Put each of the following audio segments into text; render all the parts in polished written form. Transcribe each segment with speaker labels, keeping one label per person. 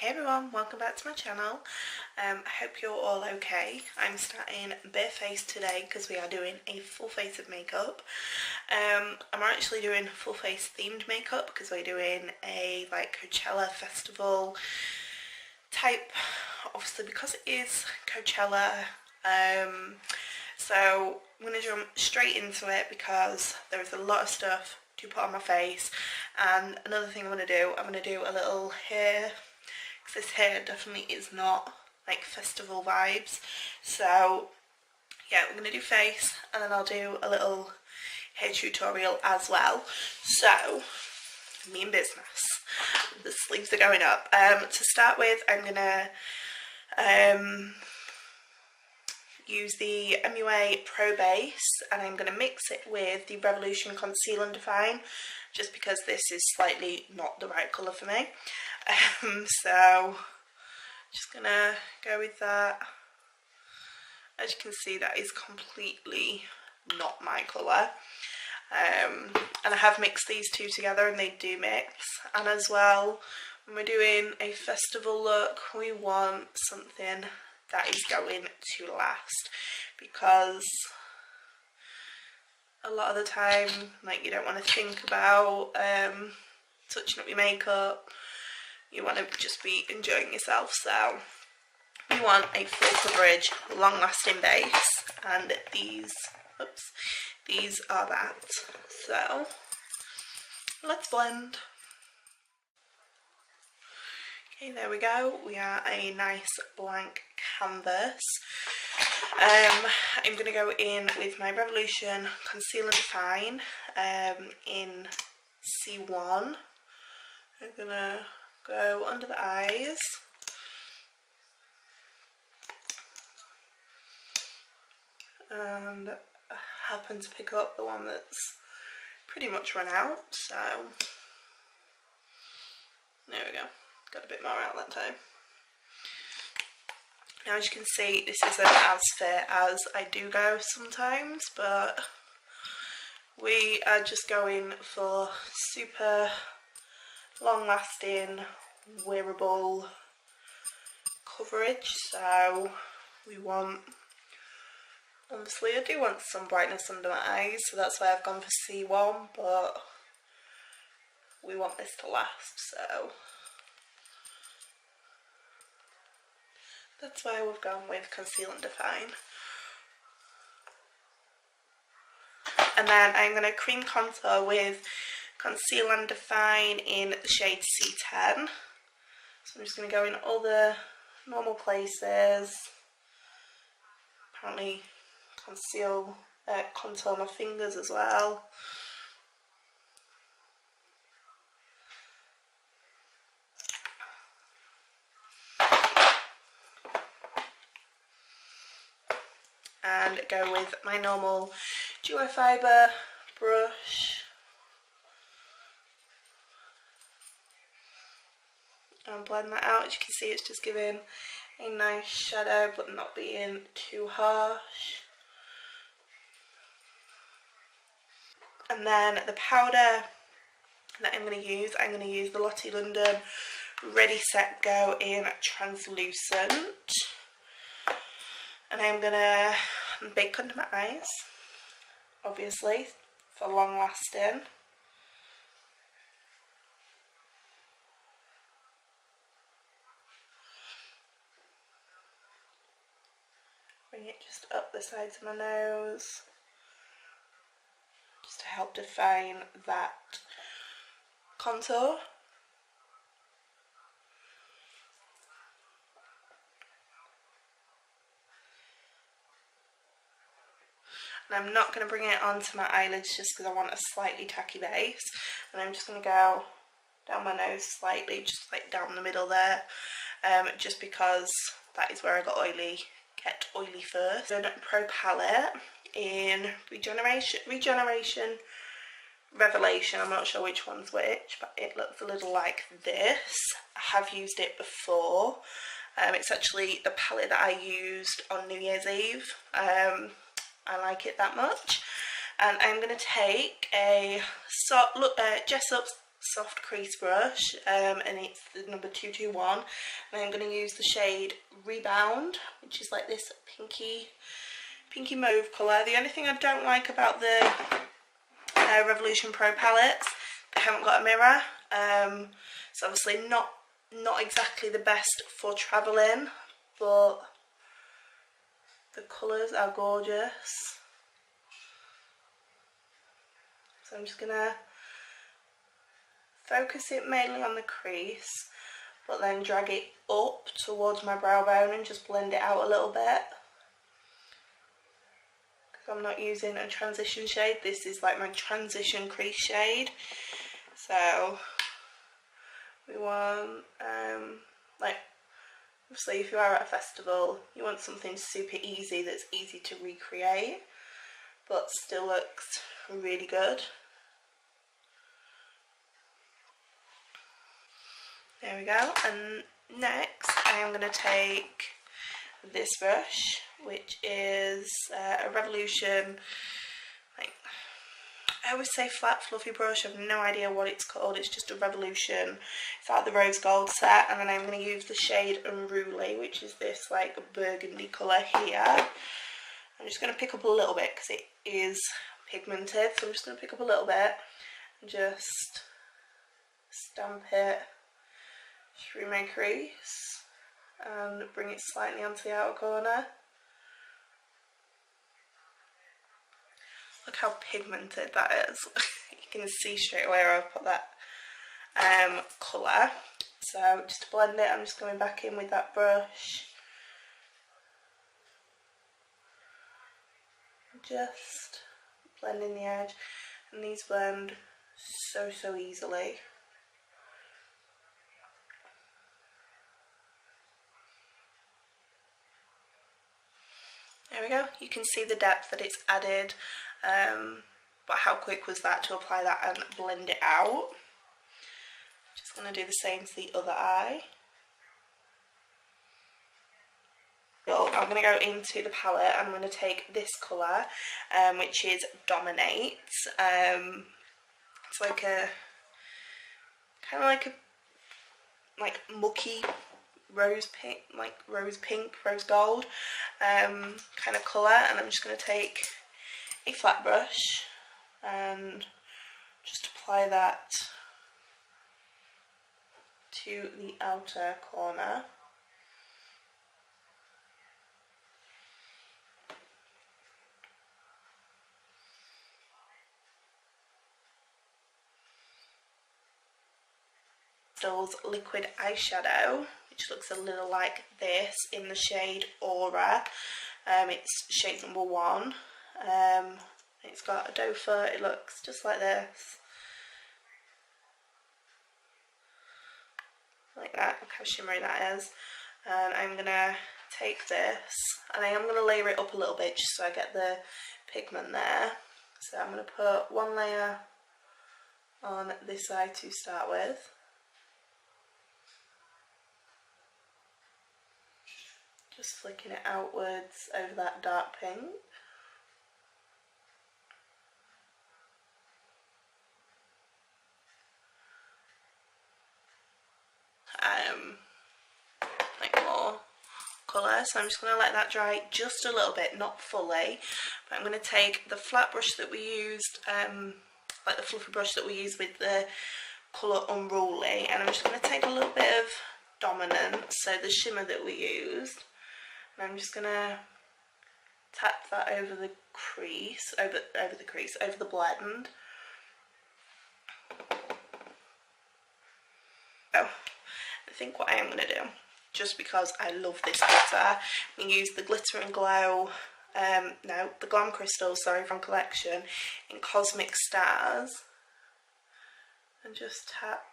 Speaker 1: Hey everyone, welcome back to my channel. I hope you're all okay. I'm starting bare face today because we are doing a full face of makeup. I'm actually doing full face themed makeup because we're doing a Coachella festival type, obviously because it is Coachella. So I'm going to jump straight into it because there is a lot of stuff to put on my face. And another thing I'm going to do a little hair, because this hair definitely is not like festival vibes. So yeah, we're going to do face and then I'll do a little hair tutorial as well. So me in business. The sleeves are going up. To start with, I'm going to use the MUA Pro Base and I'm going to mix it with the Revolution Conceal and Define, just because this is slightly not the right colour for me. So just gonna go with that. As you can see, that is completely not my colour. And I have mixed these two together and they do mix. And as well, when we're doing a festival look, we want something that is going to last, because a lot of the time, you don't want to think about touching up your makeup. You want to just be enjoying yourself. So we want a full coverage, long lasting base, and these are that. So let's blend. Okay, there we go. We are a nice blank canvas. I'm going to go in with my Revolution Conceal and Define in C1. I'm going to go under the eyes. And I happen to pick up the one that's pretty much run out, so there we go. Got a bit more out that time. Now, as you can see, this isn't as fair as I do go sometimes, but we are just going for super long lasting, wearable coverage. So we want, obviously I do want some brightness under my eyes, so that's why I've gone for C1, but we want this to last, so that's why we've gone with Conceal and Define. And then I'm going to cream contour with Conceal and Define in the shade C10. So I'm just going to go in all the normal places. Apparently contour my fingers as well. And go with my normal duo fibre brush and blend that out. As you can see, it's just giving a nice shadow but not being too harsh. And then the powder that I'm going to use the Lottie London Ready Set Go in Translucent. And I'm going to bake under my eyes, obviously, for long lasting. Bring it just up the sides of my nose, just to help define that contour. And I'm not going to bring it onto my eyelids just because I want a slightly tacky base. And I'm just going to go down my nose slightly, just like down the middle there, just because that is where I got kept oily first. Then Pro Palette in Regeneration Revelation. I'm not sure which one's which, but it looks a little like this. I have used it before. It's actually the palette that I used on New Year's Eve. I like it that much. And I'm going to take a Jessup soft crease brush, and it's the number 221, and I'm going to use the shade Rebound, which is like this pinky mauve colour. The only thing I don't like about the Revolution Pro palettes, they haven't got a mirror. It's obviously not exactly the best for travelling, but the colours are gorgeous. So I'm just going to focus it mainly on the crease, but then drag it up towards my brow bone and just blend it out a little bit. Because I'm not using a transition shade, this is like my transition crease shade. So we want, like, obviously if you are at a festival, you want something super easy that's easy to recreate, but still looks really good. There we go. And next I am going to take this brush, which is a Revolution, like, I always say flat fluffy brush, I have no idea what it's called, it's just a Revolution. It's out of the rose gold set, and then I'm going to use the shade Unruly, which is this like burgundy colour here. I'm just going to pick up a little bit because it is pigmented, so I'm just going to pick up a little bit and just stamp it through my crease and bring it slightly onto the outer corner. Look how pigmented that is. You can see straight away where I've put that colour. So just to blend it, I'm just going back in with that brush. Just blending the edge, and these blend so easily. There we go, you can see the depth that it's added, but how quick was that to apply that and blend it out. Just going to do the same to the other eye. I'm going to go into the palette. I'm going to take this colour, which is Dominate. It's like a kind of like mucky rose pink, rose gold kind of colour, and I'm just going to take a flat brush and just apply that to the outer corner. Liquid eyeshadow, which looks a little like this in the shade Aura. It's shade number 1. It's got a doe foot. It looks just like this, like that. Look how shimmery that is. And I'm gonna take this and I am gonna layer it up a little bit just so I get the pigment there. So I'm gonna put one layer on this side to start with. Just flicking it outwards over that dark pink. Like more colour, so I'm just going to let that dry just a little bit, not fully. But I'm going to take the flat brush that we used, like the fluffy brush that we used with the colour Unruly, and I'm just going to take a little bit of Dominance, so the shimmer that we used. And I'm just going to tap that over the crease, over the blend. Oh, I think what I am going to do, just because I love this glitter, I'm going to use the Glitter and Glow, the Glam Crystals, from Collection in Cosmic Stars, and just tap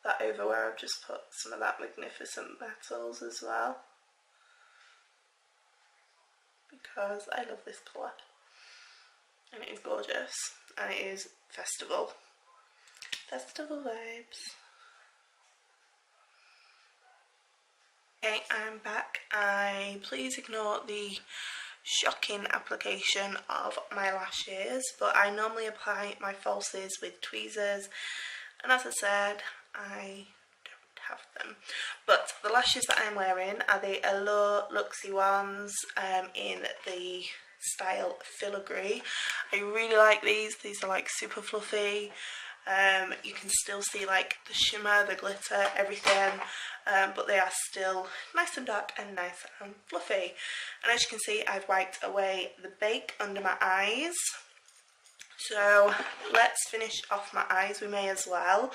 Speaker 1: that over where I've just put some of that Magnificent Metals as well, because I love this colour and it is gorgeous and it is festival vibes. Okay, I'm back. Please ignore the shocking application of my lashes, but I normally apply my falsies with tweezers, and as I said, I don't have them. But the lashes that I'm wearing are the Allure Luxy ones in the style Filigree. I really like these. These are like super fluffy. You can still see like the shimmer, the glitter, everything, but they are still nice and dark and nice and fluffy. And as you can see, I've wiped away the bake under my eyes. So let's finish off my eyes. We may as well.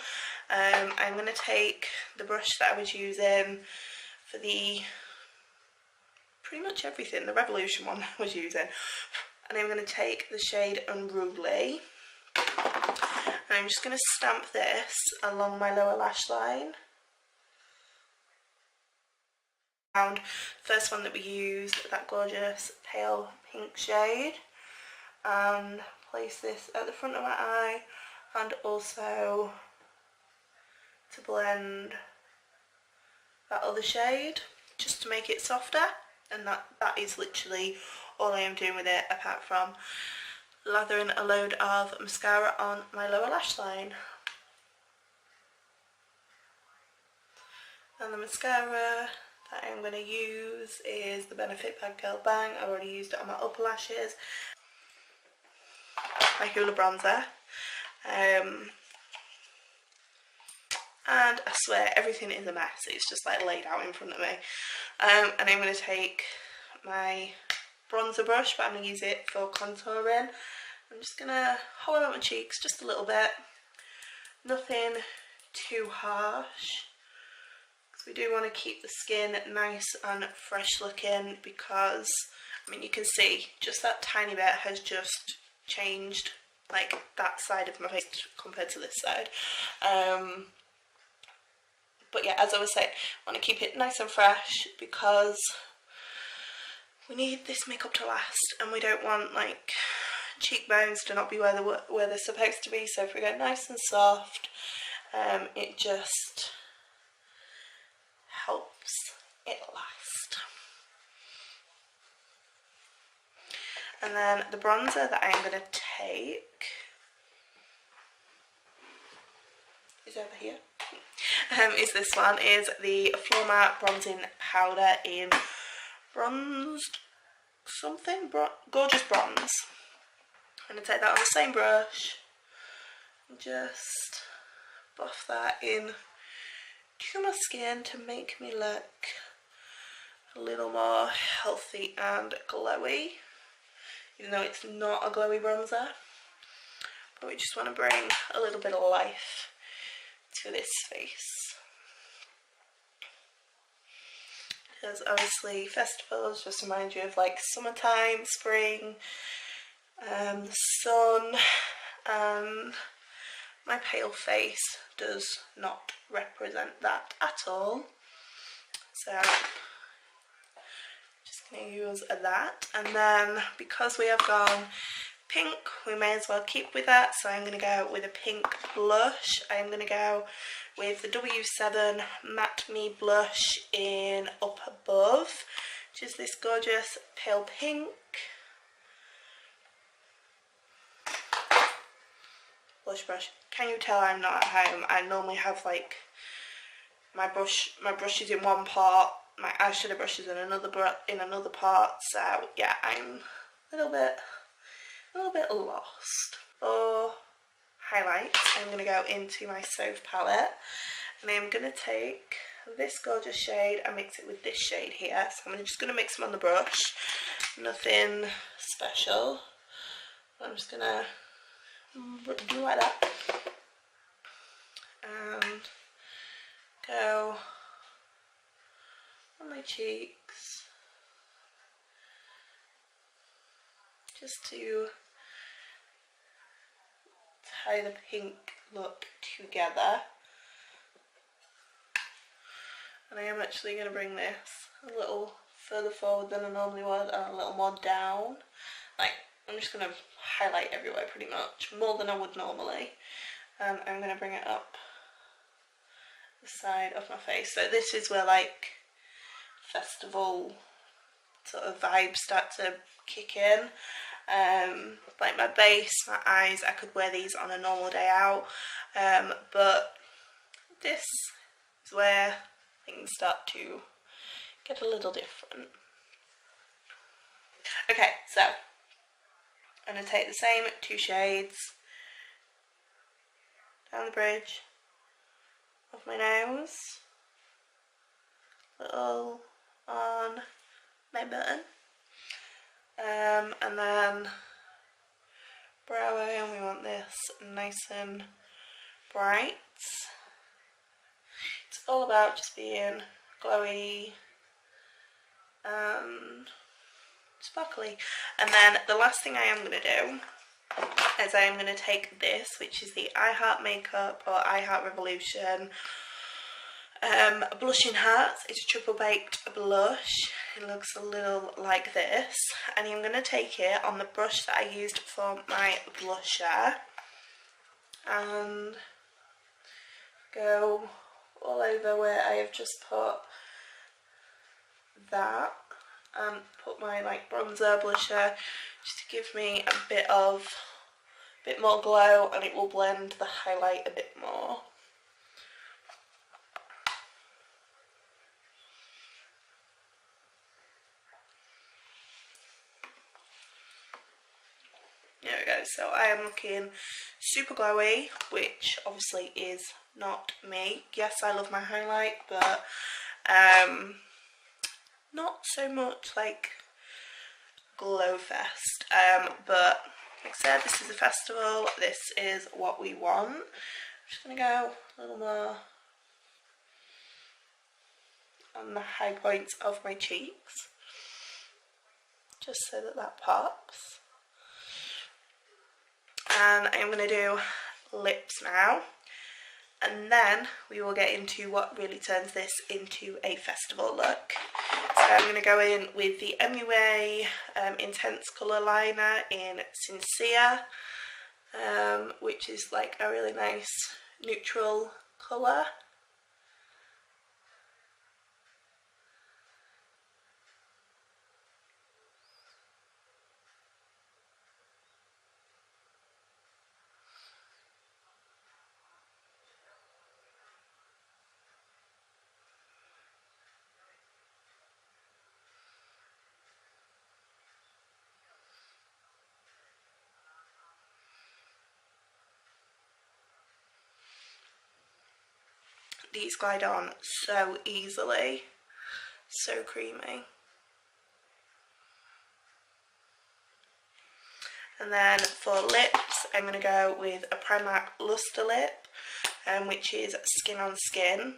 Speaker 1: I'm going to take the brush that I was using for the pretty much everything, the Revolution one I was using, and I'm going to take the shade Unruly. And I'm just going to stamp this along my lower lash line. Found first one that we used, that gorgeous pale pink shade, and place this at the front of my eye, and also to blend that other shade just to make it softer. And that is literally all I am doing with it, apart from lathering a load of mascara on my lower lash line. And the mascara that I'm going to use is the Benefit Bad Girl Bang. I've already used it on my upper lashes. My Hoola bronzer. And I swear everything is a mess. It's just like laid out in front of me. And I'm going to take my bronzer brush, but I'm going to use it for contouring. I'm just going to hold out my cheeks just a little bit. Nothing too harsh, because we do want to keep the skin nice and fresh looking, because I mean, you can see just that tiny bit has just changed, like that side of my face compared to this side. But yeah, as I was saying, I want to keep it nice and fresh because we need this makeup to last, and we don't want like cheekbones to not be where they're supposed to be. So if we go nice and soft, it just helps it last. And then the bronzer that I'm going to take is over here. Is this one, is the Floor Mat Bronzing Powder in Bronzed something, Gorgeous Bronze. I'm going to take that on the same brush and just buff that in to my skin to make me look a little more healthy and glowy, even though it's not a glowy bronzer. But we just want to bring a little bit of life to this face, because obviously festivals just remind you of like summertime, spring, the sun, and my pale face does not represent that at all. So just going to use that, and then because we have gone pink, we may as well keep with that. So I'm going to go with a pink blush. I'm going to go with the W7 Matte Me blush in Up Above, which is this gorgeous pale pink. Blush brush. Can you tell I'm not at home? I normally have like my brushes in one part, my eyeshadow brushes in another part. So yeah, I'm a little bit lost. For highlights, I'm going to go into my Sauve palette, and I'm going to take this gorgeous shade and mix it with this shade here. So I'm just going to mix them on the brush, nothing special. I'm just going to do like that and go on my cheeks just to tie the pink look together. And I am actually going to bring this a little further forward than I normally would, and a little more down. Like, I'm just going to highlight everywhere pretty much, more than I would normally. And I'm going to bring it up the side of my face. So this is where like festival sort of vibes start to kick in. Like my base, my eyes, I could wear these on a normal day out, but this is where things start to get a little different. Okay, so I'm going to take the same 2 shades down the bridge of my nose, little on my button, and then brow bone, we want this nice and bright. It's all about just being glowy and sparkly. And then the last thing I am going to do is I am going to take this, which is the I Heart Makeup or I Heart Revolution Blushing Hearts. It's a triple baked blush. It looks a little like this, and I'm going to take it on the brush that I used for my blusher and go all over where I have just put that, and put my like bronzer blusher just to give me a bit more glow, and it will blend the highlight a bit more. There we go, so I am looking super glowy, which obviously is not me. Yes, I love my highlight, but not so much like glow fest. But like I said, this is a festival, this is what we want. I'm just going to go a little more on the high points of my cheeks, just so that pops. And I'm going to do lips now, and then we will get into what really turns this into a festival look. So I'm going to go in with the MUA Intense Colour Liner in Sincere, which is like a really nice neutral colour. These glide on so easily, so creamy. And then for lips, I'm going to go with a Primark Luster Lip, which is Skin on Skin.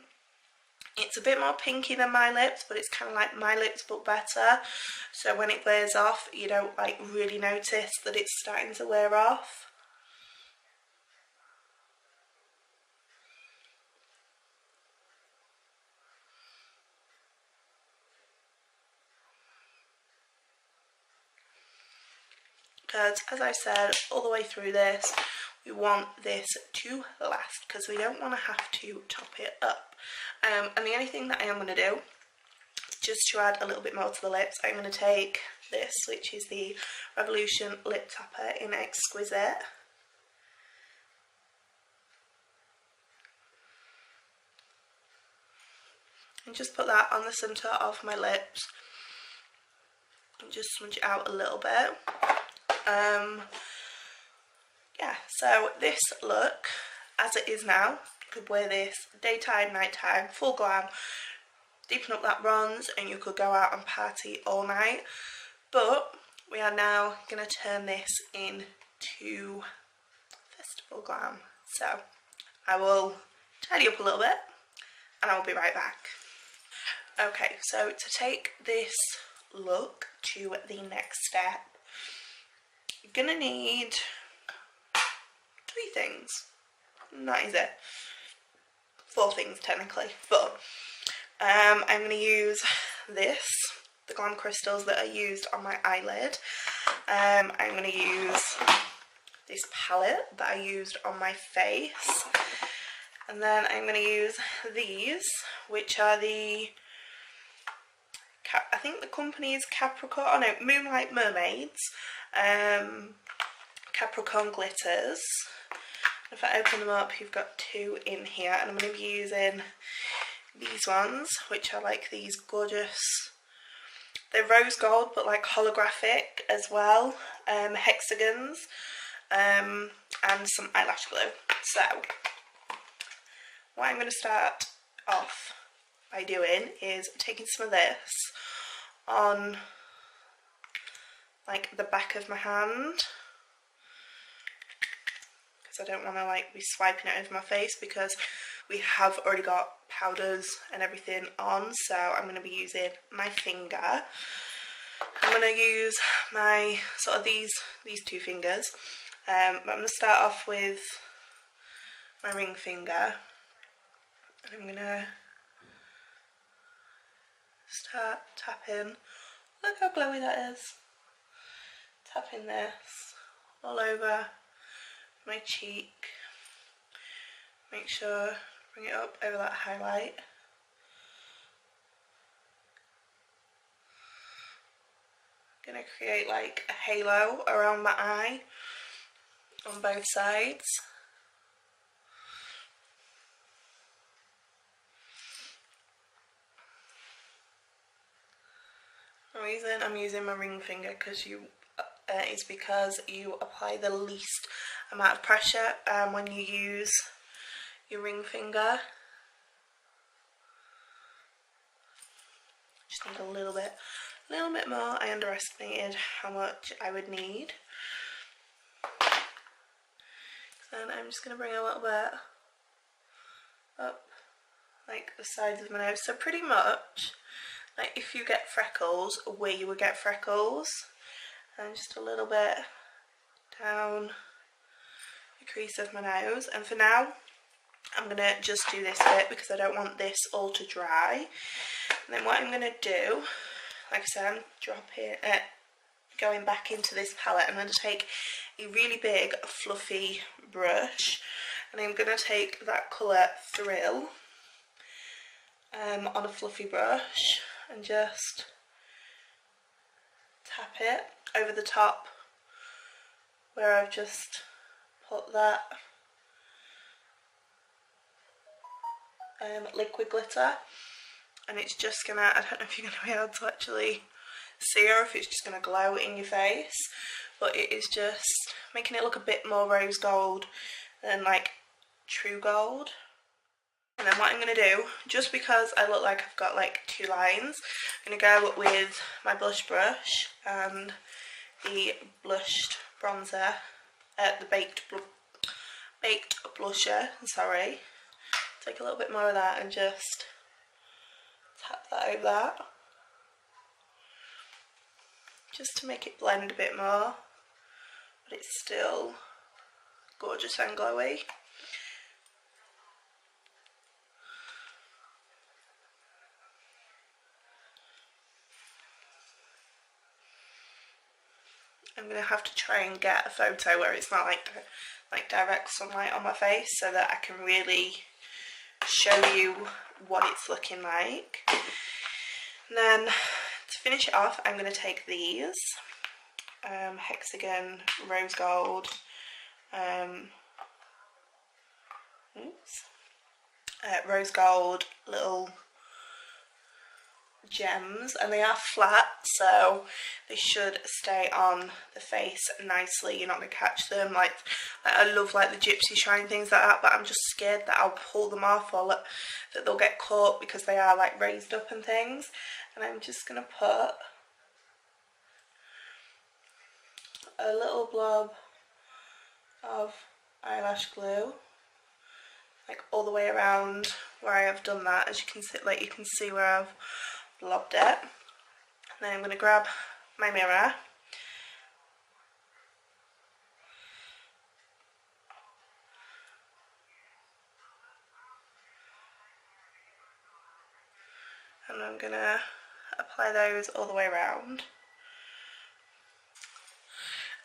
Speaker 1: It's a bit more pinky than my lips, but it's kind of like my lips but better. So when it wears off, you don't like really notice that it's starting to wear off. Because as I said all the way through this, we want this to last, because we don't want to have to top it up. And the only thing that I am going to do, just to add a little bit more to the lips, I'm going to take this, which is the Revolution Lip Topper in Exquisite. And just put that on the centre of my lips. And just smudge it out a little bit. Yeah, so this look, as it is now, you could wear this daytime, nighttime, full glam, deepen up that bronze, and you could go out and party all night. But we are now going to turn this into festival glam. So I will tidy up a little bit, and I will be right back. Okay, so to take this look to the next step, you're going to need 3 things. And that is it. 4 things technically, but I'm going to use this, the glam crystals that are used on my eyelid. I'm going to use this palette that I used on my face, and then I'm going to use these, which are the I think the company is Capricorn, oh no, Moonlight Mermaids, Capricorn glitters. If I open them up, you've got 2 in here, and I'm going to be using these ones, which are like these gorgeous, they're rose gold but like holographic as well, hexagons, and some eyelash glue. So what I'm going to start off by doing is taking some of this on like the back of my hand, because I don't want to like be swiping it over my face because we have already got powders and everything on. So I'm going to be using my finger. I'm going to use my sort of these 2 fingers, but I'm going to start off with my ring finger, and I'm going to start tapping. Look how glowy that is. Tapping this all over my cheek. Make sure, bring it up over that highlight. I'm going to create like a halo around my eye on both sides. The reason I'm using my ring finger is because you apply the least amount of pressure when you use your ring finger. Just need a little bit more. I underestimated how much I would need. And I'm just going to bring a little bit up like the sides of my nose. So pretty much like if you get freckles, where you would get freckles, and just a little bit down the crease of my nose. And for now, I'm going to just do this bit because I don't want this all to dry. And then what I'm going to do, like I said, I'm going back into this palette. I'm going to take a really big fluffy brush, and I'm going to take that colour Thrill on a fluffy brush and just tap it over the top where I've just put that liquid glitter. And it's just gonna, I don't know if you're gonna be able to actually see or if it's just gonna glow in your face, but it is just making it look a bit more rose gold than like true gold. And then what I'm going to do, just because I look like I've got like 2 lines, I'm going to go with my blush brush and the blushed bronzer, the baked blusher, sorry. Take a little bit more of that and just tap that over that, just to make it blend a bit more, but it's still gorgeous and glowy. I'm going to have to try and get a photo where it's not like direct sunlight on my face, so that I can really show you what it's looking like. And then to finish it off, I'm going to take these hexagon rose gold rose gold little gems, and they are flat, so they should stay on the face nicely. You're not going to catch them. Like I love like the gypsy shine things like that, but I'm just scared that I'll pull them off or that they'll get caught because they are like raised up and things. And I'm just going to put a little blob of eyelash glue like all the way around where I have done that. As you can see, like you can see where I've blobbed it. And then I'm going to grab my mirror and I'm going to apply those all the way around.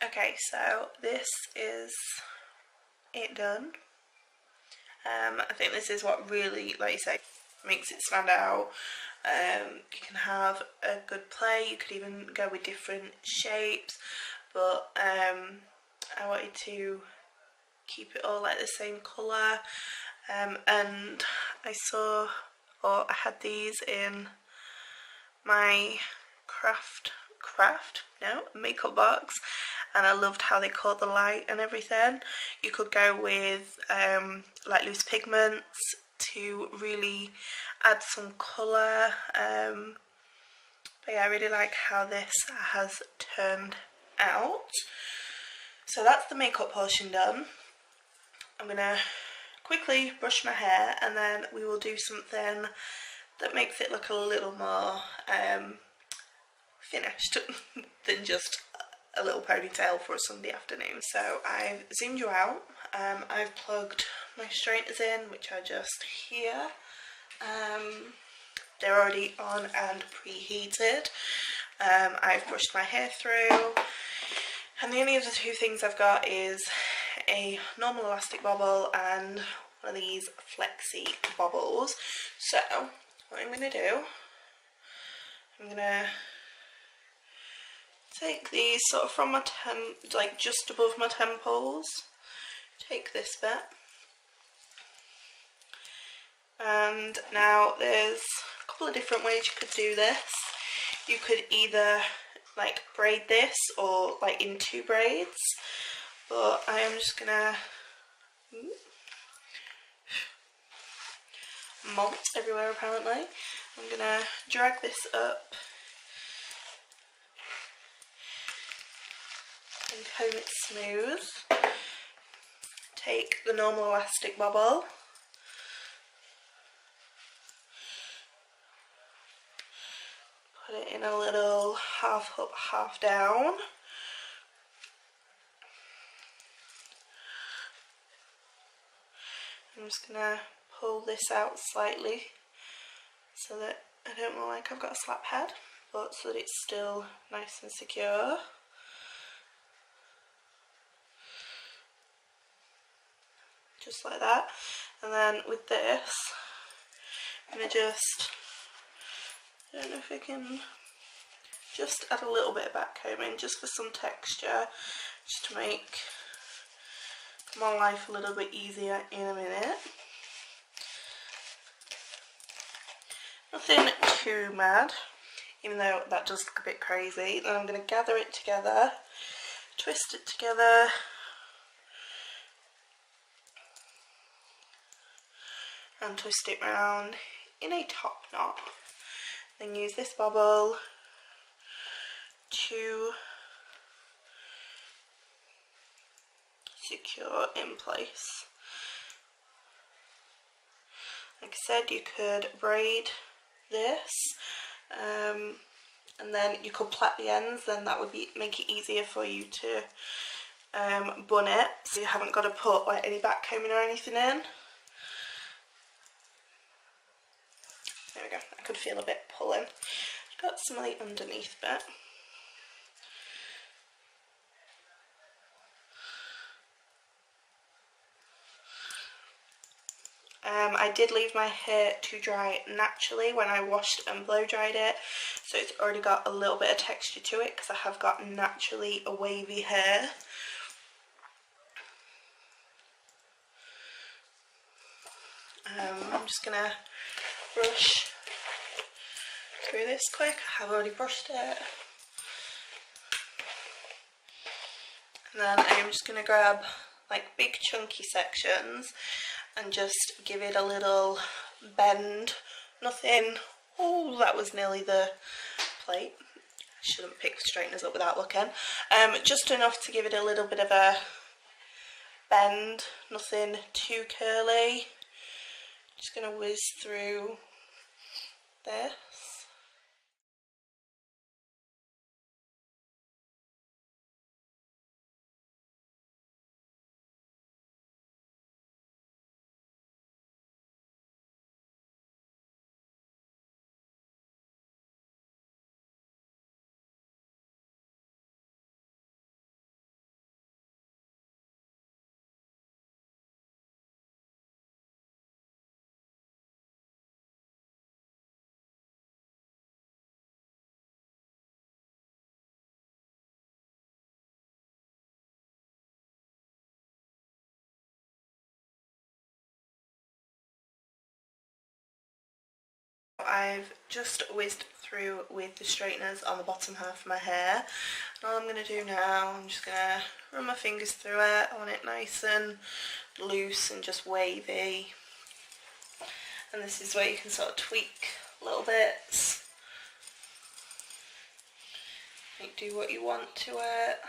Speaker 1: Okay, so this is it done. I think this is what really, like you say, makes it stand out. You can have a good play. You could even go with different shapes, but I wanted to keep it all like the same colour, and I had these in my makeup box, and I loved how they caught the light and everything. You could go with like loose pigments to really add some colour, but yeah, I really like how this has turned out. So that's the makeup portion done. I'm gonna quickly brush my hair, and then we will do something that makes it look a little more finished than just a little ponytail for a Sunday afternoon. So I've zoomed you out. I've plugged my straighteners in, which are just here. They're already on and preheated. I've brushed my hair through, and the only other two things I've got is a normal elastic bobble and one of these flexi bobbles. So what I'm going to do, I'm going to take these sort of from my like just above my temples, take this bit, and now there's a couple of different ways you could do this. You could either like braid this or like in two braids, but I am just gonna malt everywhere apparently. I'm gonna drag this up and comb it smooth. Take the normal elastic bobble, put it in a little half up, half down. I'm just gonna pull this out slightly so that I don't look like I've got a slap head, but so that it's still nice and secure. Just like that. And then with this, I'm gonna just, I don't know if I can just add a little bit of back combing just for some texture, just to make my life a little bit easier in a minute. Nothing too mad, even though that does look a bit crazy. Then I'm going to gather it together, twist it together, and twist it round in a top knot. Then use this bobble to secure in place. Like I said, you could braid this, and then you could plait the ends, then that would make it easier for you to bun it, so you haven't got to put like any back combing or anything in. There we go, I could feel a bit pulling. Got some of the underneath bit. I did leave my hair to dry naturally when I washed and blow dried it, so it's already got a little bit of texture to it because I have got naturally a wavy hair. I'm just going to brush through this quick. I have already brushed it. And then I am just going to grab like big chunky sections and just give it a little bend. Nothing, oh that was nearly the plate. I shouldn't pick straighteners up without looking. Just enough to give it a little bit of a bend, nothing too curly. Just going to whiz through this. I've just whizzed through with the straighteners on the bottom half of my hair. And all I'm going to do now, I'm just going to run my fingers through it. I want it nice and loose and just wavy. And this is where you can sort of tweak little bits. Like, do what you want to it.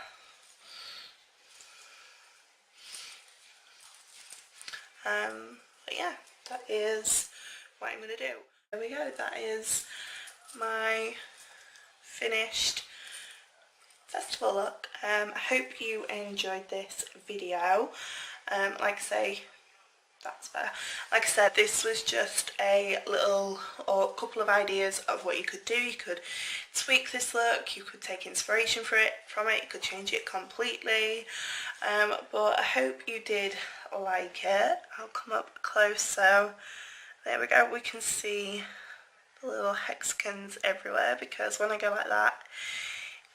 Speaker 1: But yeah, that is what I'm going to do. There we go, that is my finished festival look. I hope you enjoyed this video. Like I say, that's better. Like I said, this was just a little or couple of ideas of what you could do. You could tweak this look, you could take inspiration from it, you could change it completely. But I hope you did like it. I'll come up close, so there we go. We can see the little hexagons everywhere, because when I go like that,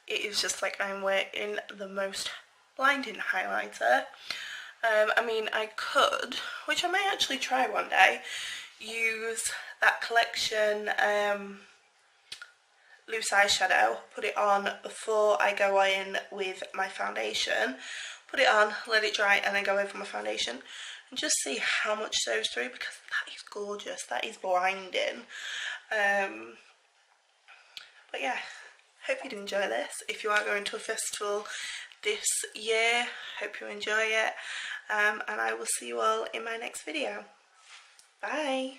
Speaker 1: it is just like I'm wearing the most blinding highlighter. I mean, I could, which I may actually try one day, use that collection loose eyeshadow, put it on before I go in with my foundation, put it on, let it dry, and then go over my foundation and just see how much shows through, because that is gorgeous, that is blinding. But yeah, hope you did enjoy this. If you are going to a festival this year, hope you enjoy it, and I will see you all in my next video. Bye!